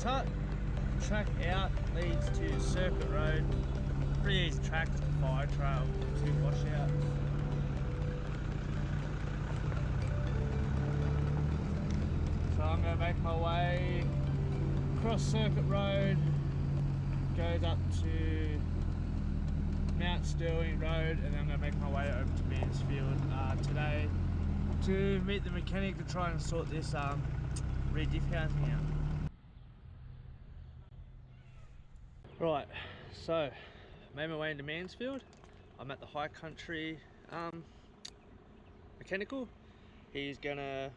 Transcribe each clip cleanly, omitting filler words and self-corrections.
Hut. Track out leads to Circuit Road. Pretty easy track, just a fire trail, 2 washouts. So I'm going to make my way across Circuit Road, goes up to Mount Sterling Road, and then I'm going to make my way over to Mansfield today to meet the mechanic to try and sort this rear diff housing out. Right, so made my way into Mansfield. I'm at the High Country mechanical. He's gonna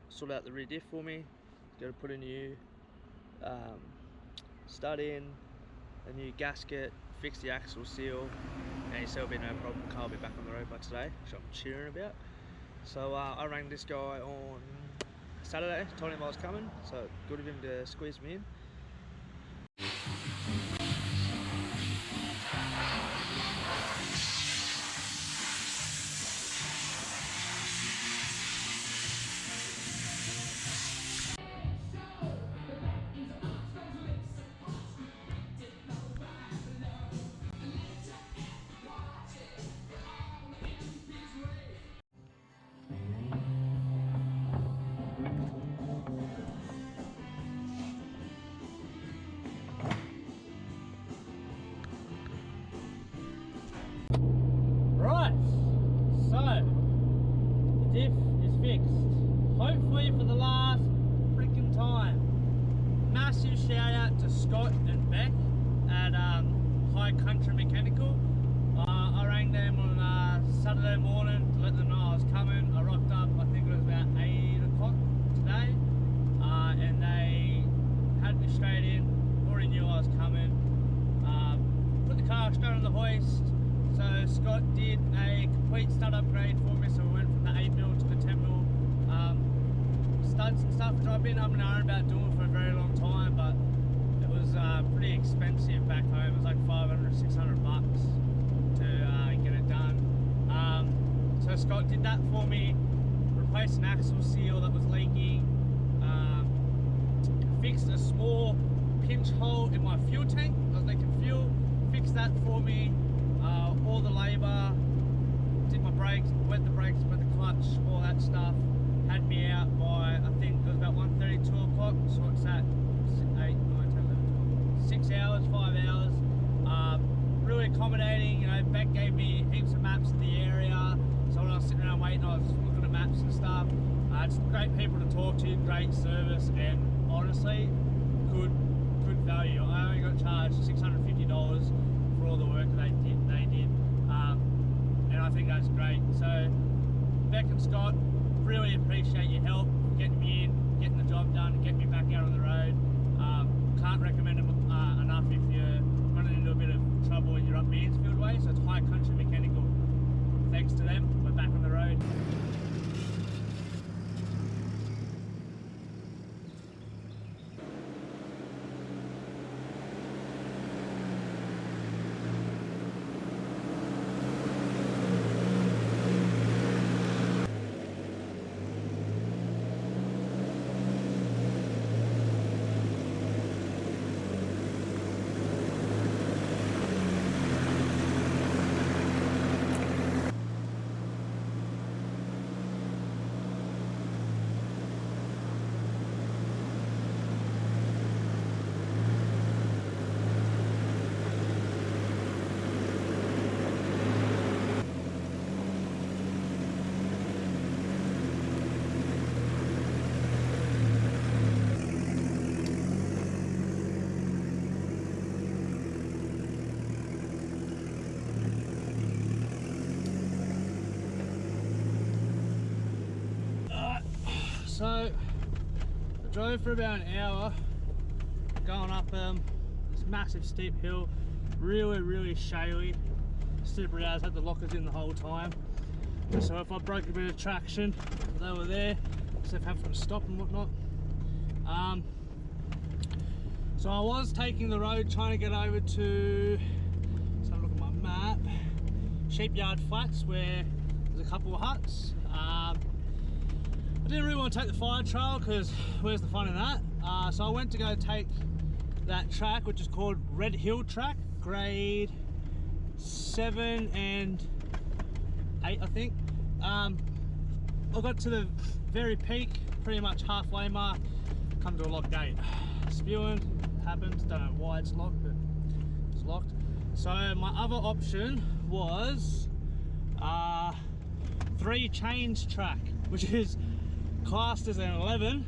sort out the rear diff for me. He's gonna put a new stud in, a new gasket, fix the axle seal, and he said it'll be no problem. The car will be back on the road by today, which I'm cheering about. So I rang this guy on Saturday, told him I was coming, so good of him to squeeze me in. Hopefully for the last freaking time. Massive shout out to Scott and Beck at High Country Mechanical. I rang them on Saturday morning to let them know I was coming. I rocked up, I think it was about 8 o'clock today, and they had me straight in. Already knew I was coming. Put the car straight on the hoist. So Scott did a complete stud upgrade for me, so we went from the 8mm to the 10mm studs and stuff, which I've been up and down about doing for a very long time, but it was pretty expensive back home. It was like 500, 600 bucks to get it done. So Scott did that for me, replaced an axle seal that was leaking, fixed a small pinch hole in my fuel tank. I was leaking fuel, fixed that for me. All the labour, did my brakes, wet the clutch, all that stuff. Had me out by, I think it was about 1:30, 2 o'clock, so what's that, 8, 9, 10, 11, 12, 6 hours, 5 hours. Really accommodating, you know. Beck gave me heaps of maps of the area, so when I was sitting around waiting, I was looking at maps and stuff. Just great people to talk to, great service, and honestly, good value. I only got charged $650 for all the work they did, and I think that's great. So Beck and Scott, really appreciate your help getting me in, getting the job done, and getting me back out on the road. Can't recommend them enough if you're running into a bit of trouble and you're up Mansfield way. So it's High Country Mechanical. Thanks to them, we're back on the road. So I drove for about an hour going up this massive steep hill, really shaly. Super hours, had the lockers in the whole time. So if I broke a bit of traction, they were there, instead of having to stop and whatnot. So I was taking the road trying to get over to, let's have a look at my map, Sheepyard Flats, where there's a couple of huts. I didn't really want to take the fire trail because where's the fun in that? So I went to go take that track, which is called Red Hill Track, grade 7 and 8, I think. I got to the very peak, pretty much halfway mark, come to a locked gate. Spewing happens, don't know why it's locked, but it's locked. So my other option was 3 chains track, which is classed as an 11,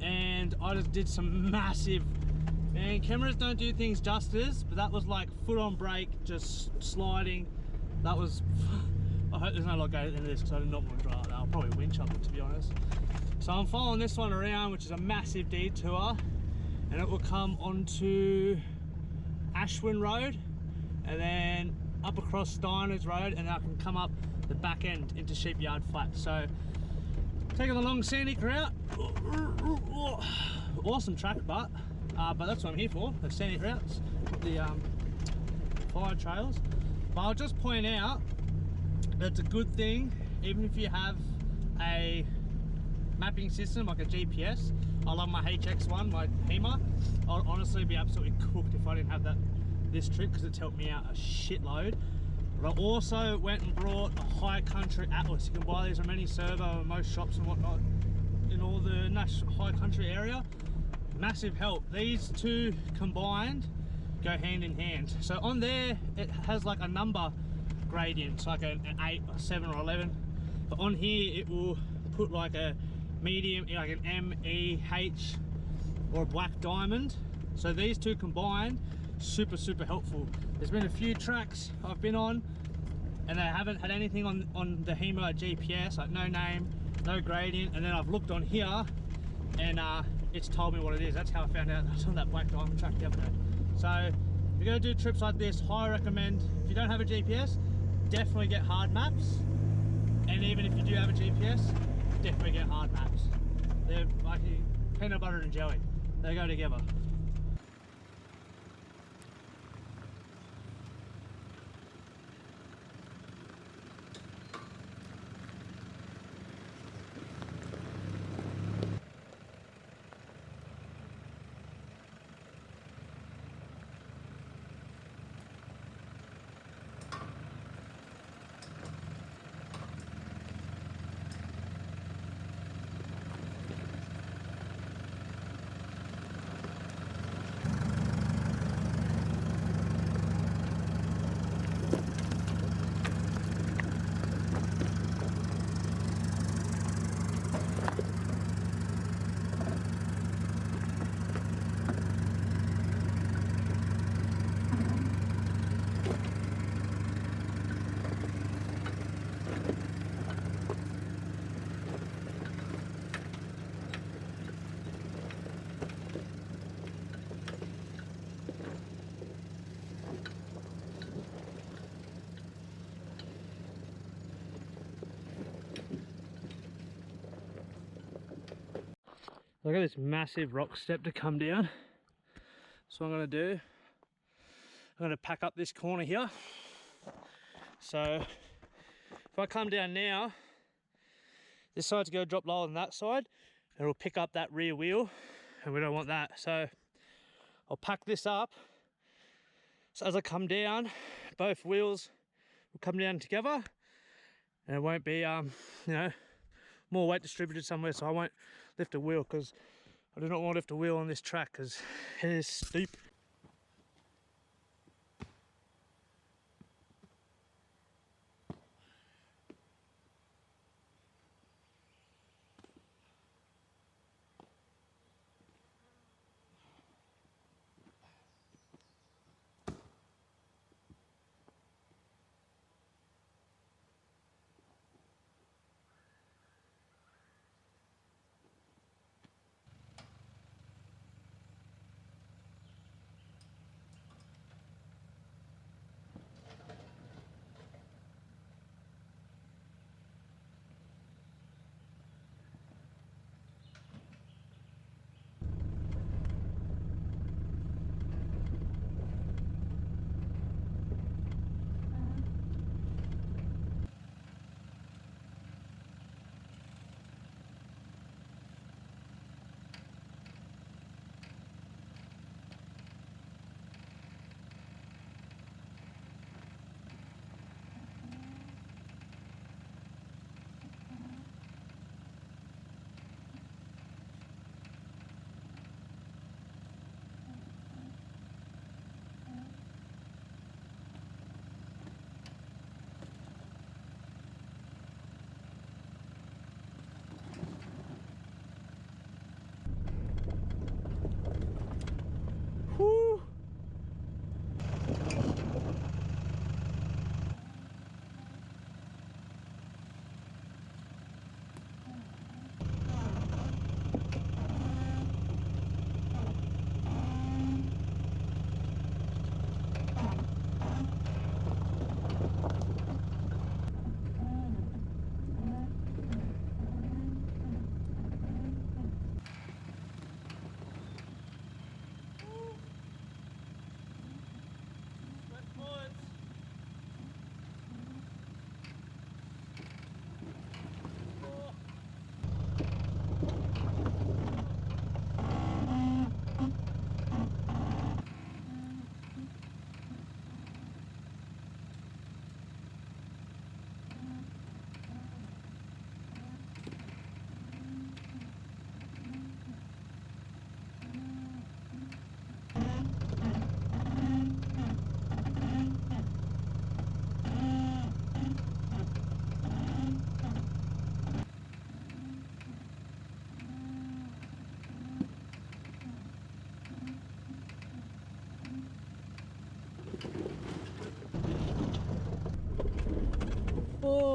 and I just did some massive, man, cameras don't do things justice, but that was like foot on brake, just sliding. That was, I hope there's no lock gate at the end of this because I did not want to drive that. I'll probably winch up it, to be honest. So I'm following this one around, which is a massive detour, and it will come onto Ashwin Road and then up across Steiners Road, and then I can come up the back end into Sheepyard Flat. So taking the long scenic route, awesome track, but that's what I'm here for, the scenic routes, the fire trails. But I'll just point out that it's a good thing, even if you have a mapping system like a GPS. I love my HX1, my HEMA. I'd honestly be absolutely cooked if I didn't have this trip, because it's helped me out a shitload. But I also went and brought a high country atlas. You can buy these from any server or most shops and whatnot in all the national high country area. Massive help. These two combined go hand in hand. So on there it has like a number gradient, it's like an 8 or 7 or 11, but on here it will put like a medium, like an M, E, H, or a black diamond. So these two combined, super helpful. There's been a few tracks I've been on and they haven't had anything on the HEMA GPS, like no name, no gradient, and then I've looked on here and it's told me what it is. That's how I found out that's on that black diamond track the other day. So if you're going to do trips like this, I recommend, if you don't have a GPS, definitely get hard maps, and even if you do have a GPS, definitely get hard maps. They're like peanut butter and jelly, they go together. I've got this massive rock step to come down. So what I'm going to do, I'm going to pack up this corner here. So if I come down now, this side's going to drop lower than that side, and it'll pick up that rear wheel, and we don't want that. So I'll pack this up, so as I come down, both wheels will come down together, and it won't be you know, more weight distributed somewhere, so I won't lift a wheel, because I do not want to lift a wheel on this track because it is steep.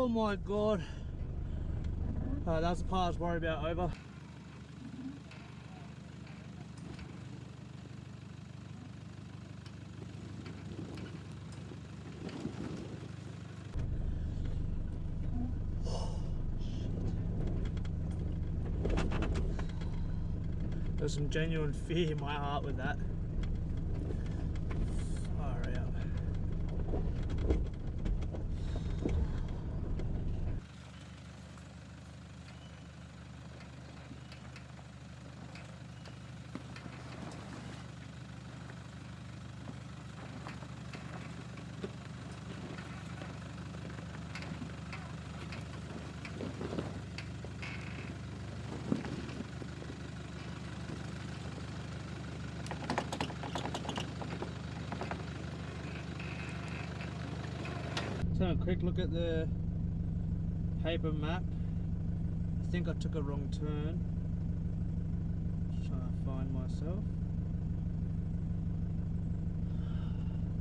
my god. That's the part I was worried about over. There's some genuine fear in my heart with that. Far out. So a quick look at the paper map. I think I took a wrong turn. Just trying to find myself.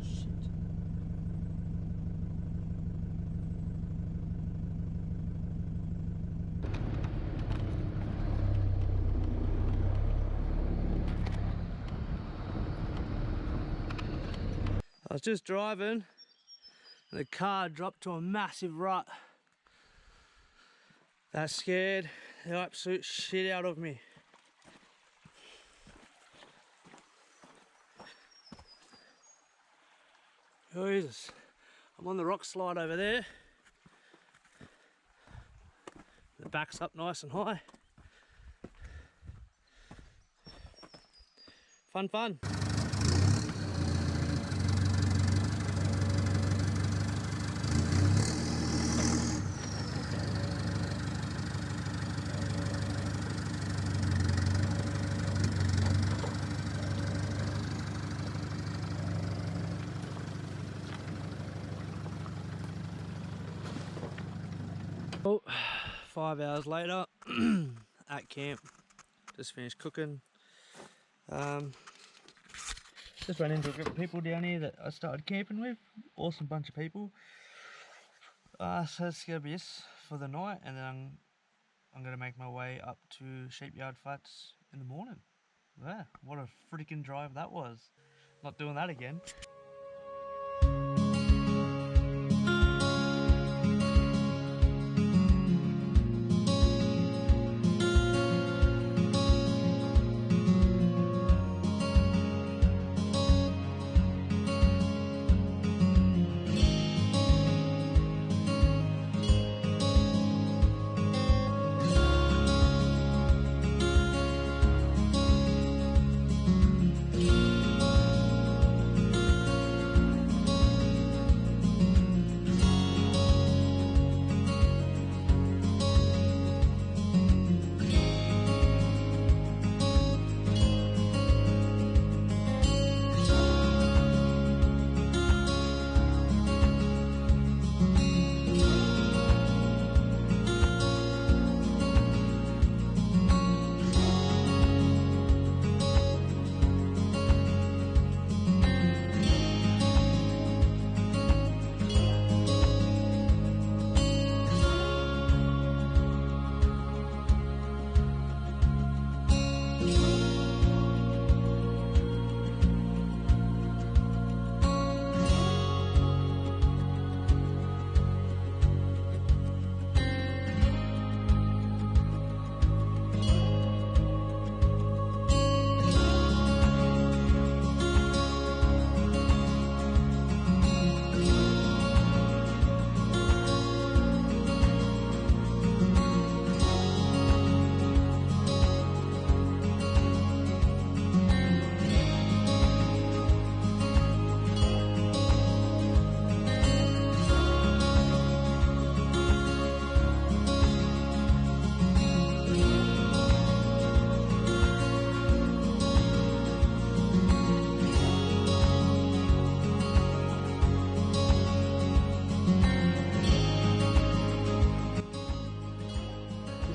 Shit. I was just driving and the car dropped to a massive rut. That scared the absolute shit out of me. Jesus, I'm on the rock slide over there. The back's up nice and high. Fun, fun. Oh, 5 hours later at camp, just finished cooking. Just ran into a group of people down here that I started camping with. Awesome bunch of people. So it's gonna be this for the night, and then I'm gonna make my way up to Sheepyard Flats in the morning. Yeah, what a freaking drive that was. Not doing that again.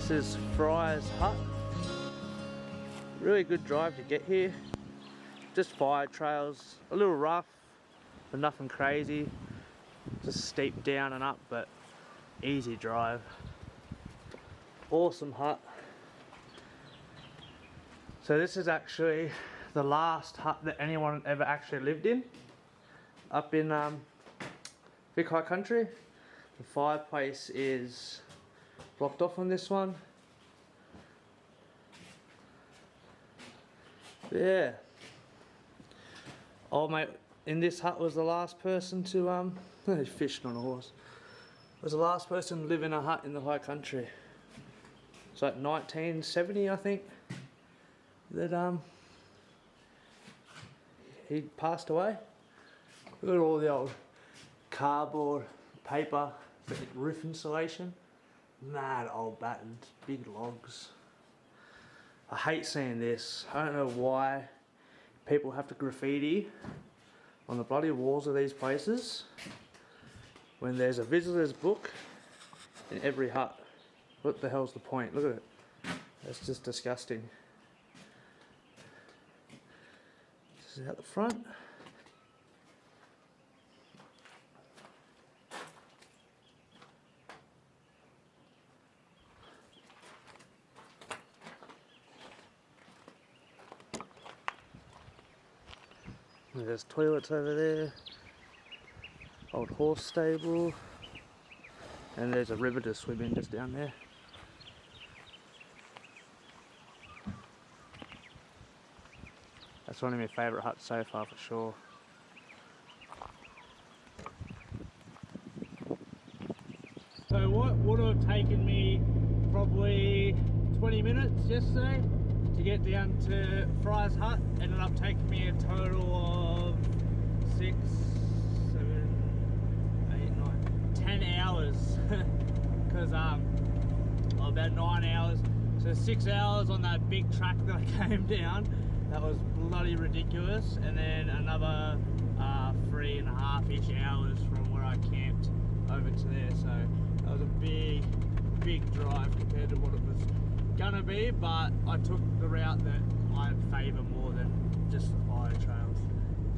This is Hut. Really good drive to get here. Just fire trails, a little rough, but nothing crazy. Just steep down and up, but Easy drive. Awesome hut. So this is actually the last hut that anyone ever actually lived in. Up in Vic High Country. The fireplace is blocked off on this one. Yeah. Old mate in this hut was the last person to he's fishing on a horse. Was the last person to live in a hut in the high country. It's like 1970, I think, that he passed away. Look at all the old cardboard, paper, roof insulation. Mad old battens, big logs. I hate seeing this. I don't know why people have to graffiti on the bloody walls of these places when there's a visitor's book in every hut. What the hell's the point? Look at it. That's just disgusting. This is out the front. There's toilets over there, old horse stable, and there's a river to swim in just down there. That's one of my favourite huts so far for sure. So what would have taken me probably 20 minutes yesterday to get down to Fry's hut ended up taking me a total of 6, 7, 8, 9, 10 hours because about 9 hours, so 6 hours on that big track that I came down. That was bloody ridiculous, and then another 3.5-ish hours from where I camped over to there. So that was a big drive compared to what it was gonna be, but I took the route that I favour more than just the fire trails.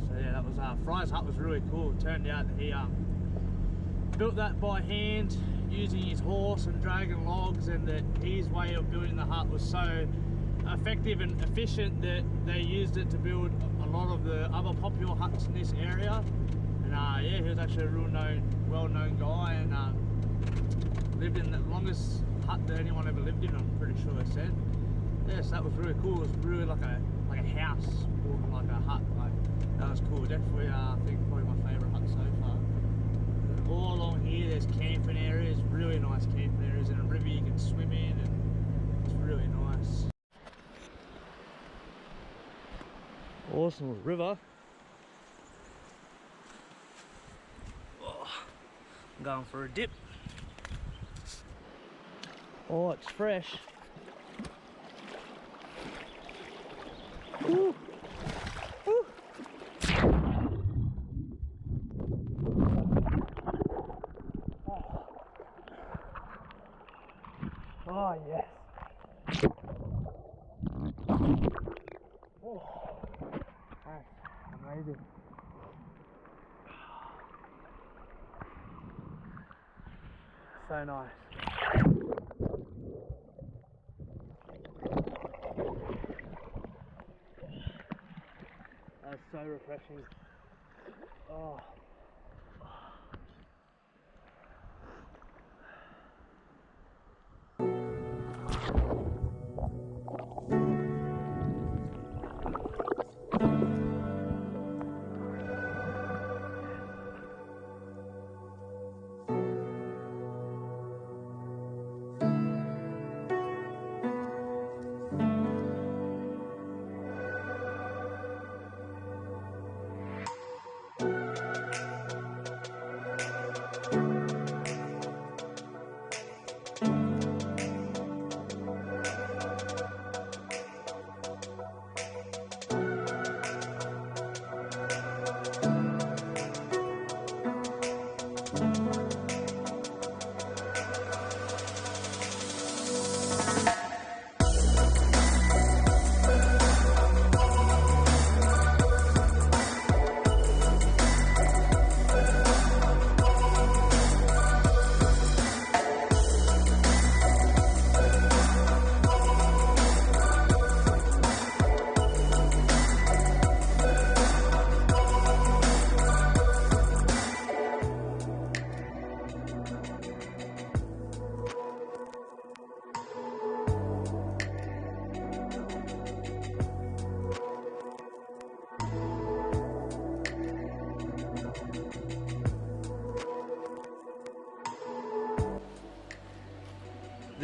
So yeah, that was Fry's hut was really cool. It turned out that he built that by hand using his horse and dragging logs, and that his way of building the hut was so effective and efficient that they used it to build a lot of the other popular huts in this area. And yeah, he was actually a well-known guy, and lived in the longest hut that anyone ever lived in, I'm pretty sure they said. Yeah, so that was really cool. It was really like a house more than like a hut. Like, that was cool. Definitely I think probably my favourite hut so far. And all along here there's camping areas, really nice camping areas, and a river you can swim in, and it's really nice. Awesome river. Oh, I'm going for a dip. Oh, it's fresh. Ooh. Ooh. Oh, yes. Oh. Amazing. So nice. That's so refreshing. Oh.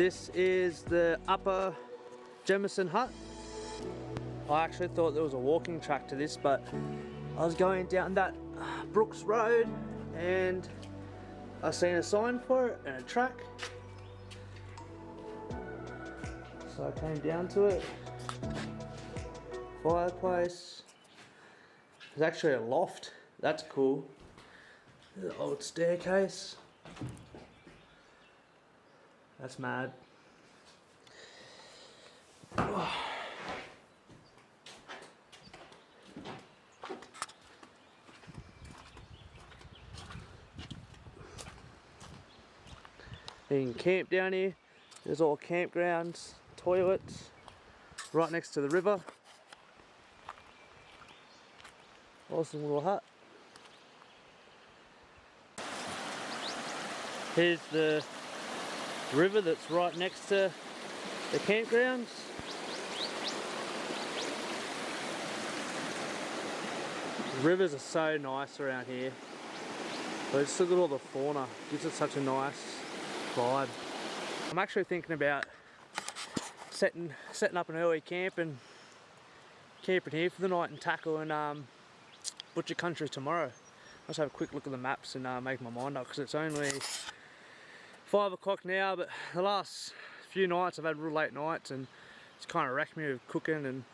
This is the upper Jemison Hut. I actually thought there was a walking track to this, but I was going down that Brooks Road and I seen a sign for it and a track. So I came down to it. Fireplace. There's actually a loft. That's cool. There's an old staircase. That's mad. You can camp down here. There's all campgrounds, toilets, right next to the river. Awesome little hut. Here's the river that's right next to the campgrounds. The rivers are so nice around here. But just look at all the fauna. Gives it such a nice vibe. I'm actually thinking about setting up an early camp and camping here for the night and tackling Butcher Country tomorrow. I'll just have a quick look at the maps and make my mind up, because it's only 5 o'clock now, but the last few nights I've had real late nights and it's kind of wrecked me with cooking and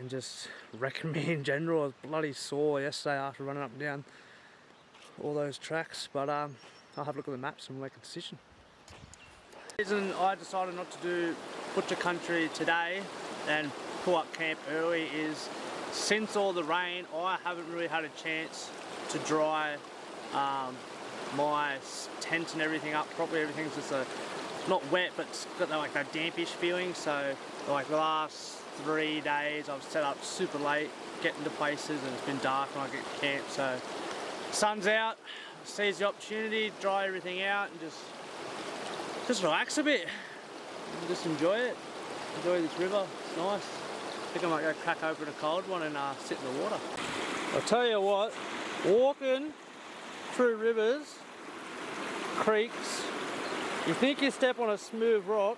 just wrecking me in general. I was bloody sore yesterday after running up and down all those tracks, but I'll have a look at the maps and make a decision. The reason I decided not to do Butcher Country today and pull up camp early is, since all the rain, I haven't really had a chance to dry my tent and everything up properly. Everything's just not wet, but it's got that, like, that dampish feeling. So like the last 3 days I've set up super late, getting to places, and it's been dark when I get to camp. So sun's out, seize the opportunity, dry everything out and just relax a bit and just enjoy it. Enjoy this river, it's nice. I think I might go crack open a cold one and sit in the water. I'll tell you what, walking through rivers, creeks, you think you step on a smooth rock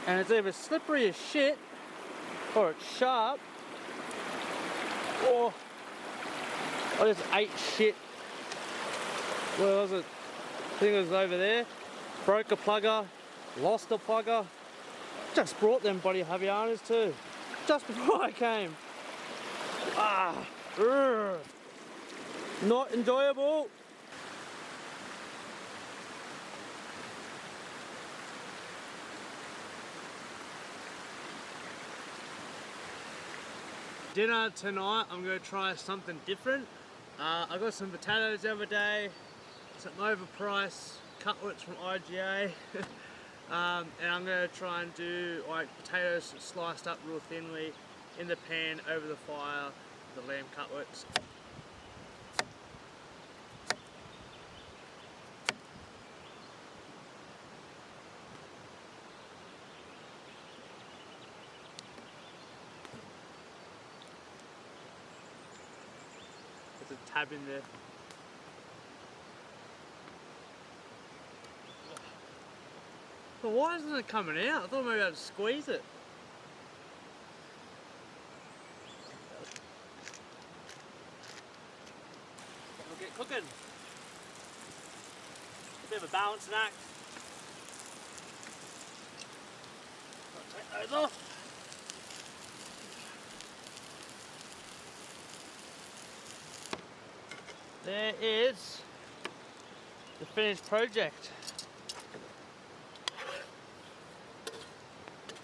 and it's either slippery as shit or it's sharp, or I just ate shit. Where was it? I think it was over there. Broke a plugger, lost a plugger. Just brought them bloody Havianas too, just before I came. Not enjoyable. Dinner tonight, I'm going to try something different. I got some potatoes the other day, some overpriced cutlets from IGA. And I'm going to try and do like potatoes sliced up real thinly in the pan over the fire, the lamb cutlets. There's a tab in there. But why isn't it coming out? I thought maybe I'd squeeze it. We'll get cooking. A bit of a balancing act. I'll take those off. There is the finished project.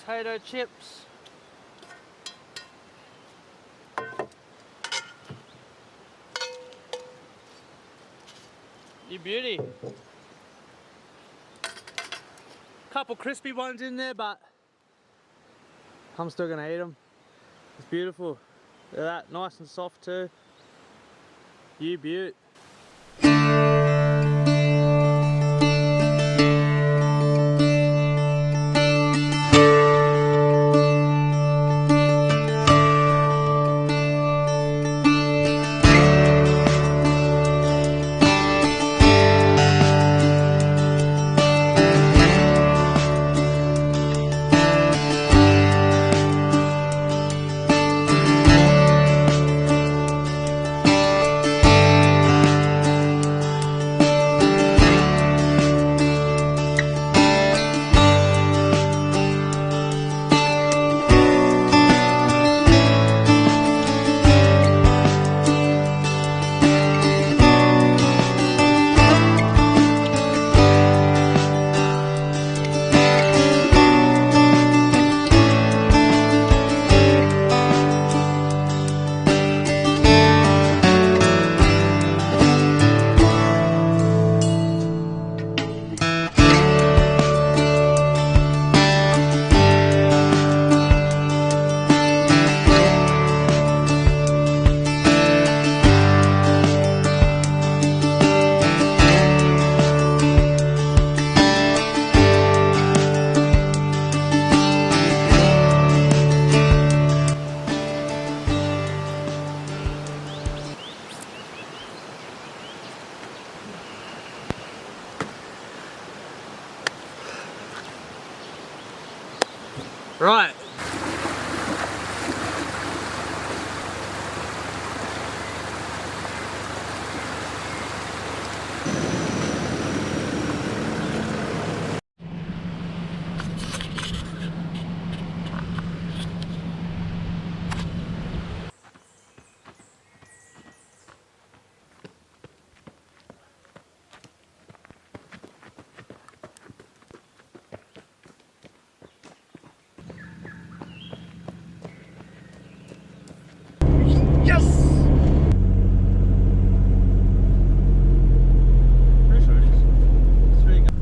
Potato chips. You beauty. Couple crispy ones in there, but I'm still gonna eat them. It's beautiful. Look at that, nice and soft too. You beaut. Right. Yes! Pretty sure it is. It's very good.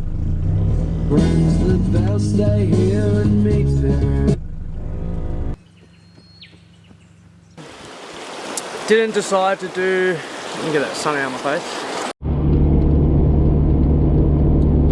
Rings the bell, stay here and meet there. Didn't decide to do, let me get that sun out of my face.